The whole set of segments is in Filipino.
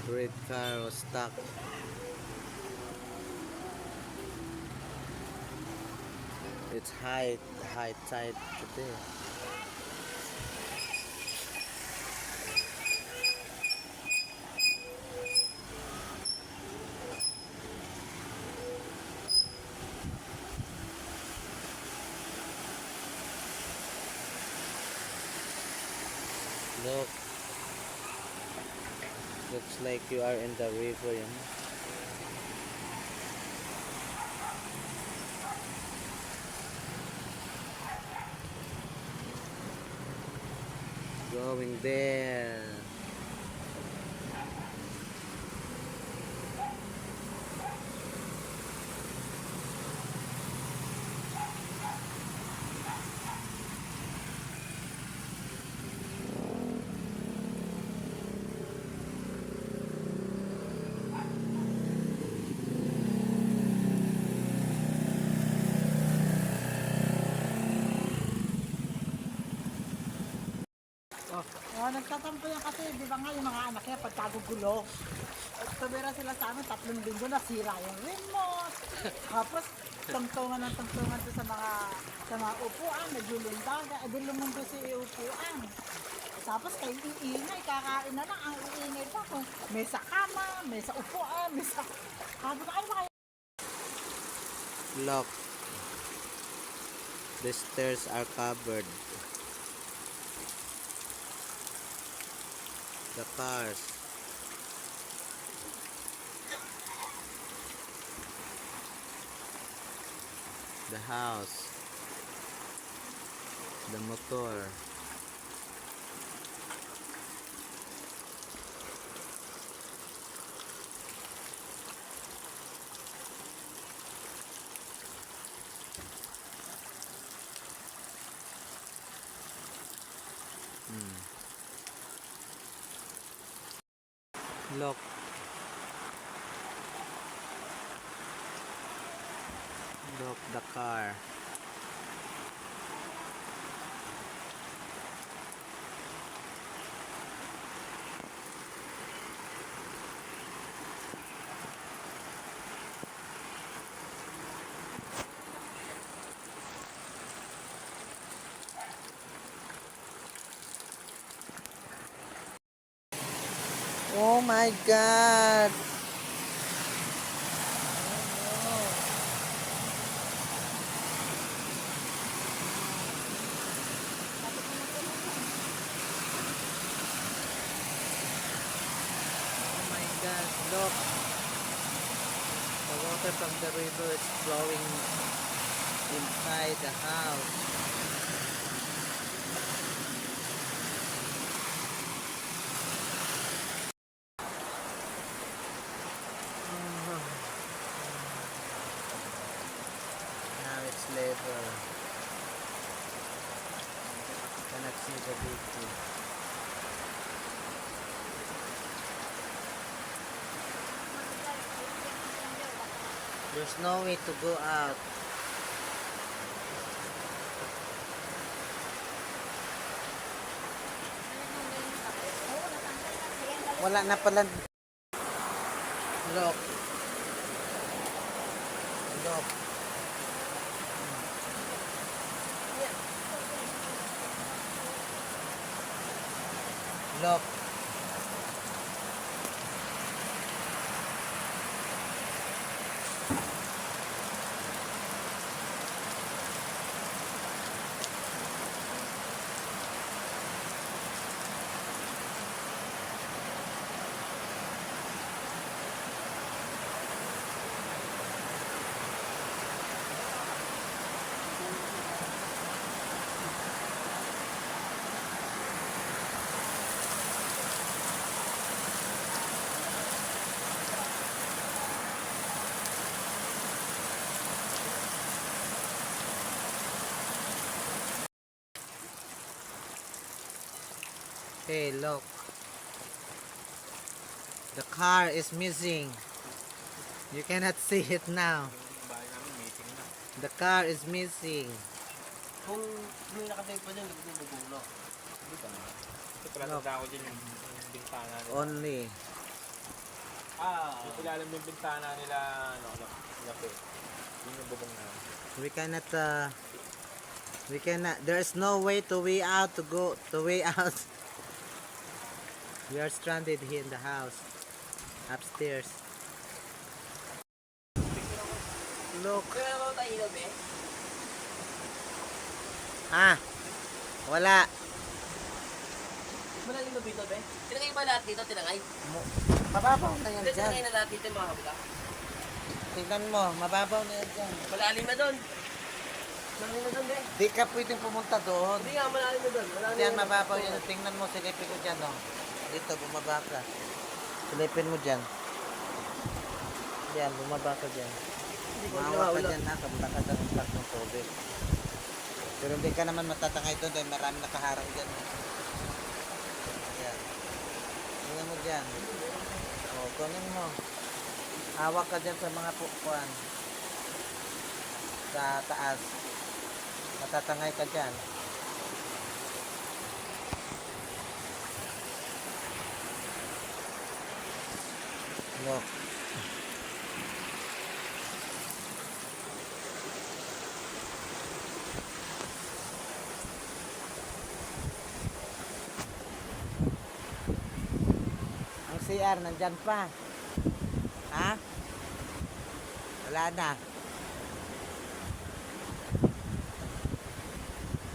Red car was stuck. It's high tide today. Look, looks like you are in the river, you know? Going there. Oh, nagtatampo yan kasi, di ba nga yung mga anak niya pagkagugulo. Tumira sila sa amin, 3 linggo nasira yung remote. Tapos, tungtungan ng tungtungan to sa mga upuan, naglulundaga, di lumundo si upuan. Tapos kayo iingay, kakain na lang, ang iingay pa kung may sa kama, may sa upuan, may sa... Sabi ko, ano ba kayo? Look, the stairs are covered. The cars. The house. The motor. Look. Look, the car. Oh my God! Oh my God! Look! The water from the river is flowing inside the house. Now it's level. Cannot see the beauty. There's no way to go out. Wala na pala. Look. Look. Look. Hey, look. The car is missing. You cannot see it now. The car is missing. Kung may nakatay pa dyan, nagbubulo. Hindi ka naman. Ito pala Look. tanda ko dyan yung bintana. Only. Yung ilalim ng bintana nila, lapi. Yun yung bubong na. We cannot, there's no way to way out, to way out. We are stranded here in the house, upstairs. Look. Kaya naman tayo ilaw, be? Ah, wala. Malalim na dito, be? Tinangay ba lahat dito? Tinangay? Mababaw na yan Hindi, tinangay dyan. na lahat dito yung mga kabila. Tingnan mo, mababaw na yan dyan. Malalim na doon. Malalim na doon, be. Di ka pwedeng pumunta doon. Hindi nga, malalim na doon. Malalim Yan, na mababaw yan. Tingnan mo, silipin ko dyan, oh. Dito, bumaba ka. Silipin mo dyan. Yan, bumaba ka dyan. Hindi ko Mahawa ka nawawala. dyan, ha. Kamunta ka sa impact ng tubig. Pero hindi ka naman matatangay doon dahil marami nakaharang dyan. Yan. Tingnan mo dyan. O, kunin mo. Hawak ka dyan sa mga pupuan. Sa taas. Matatangay ka dyan. Look. Ang CR nandyan pa. Ha? Wala na.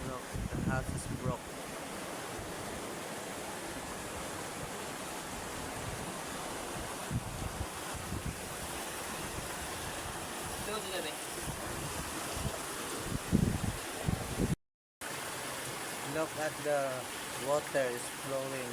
Look, the house is broke. Doon sila, be. Look at the water is flowing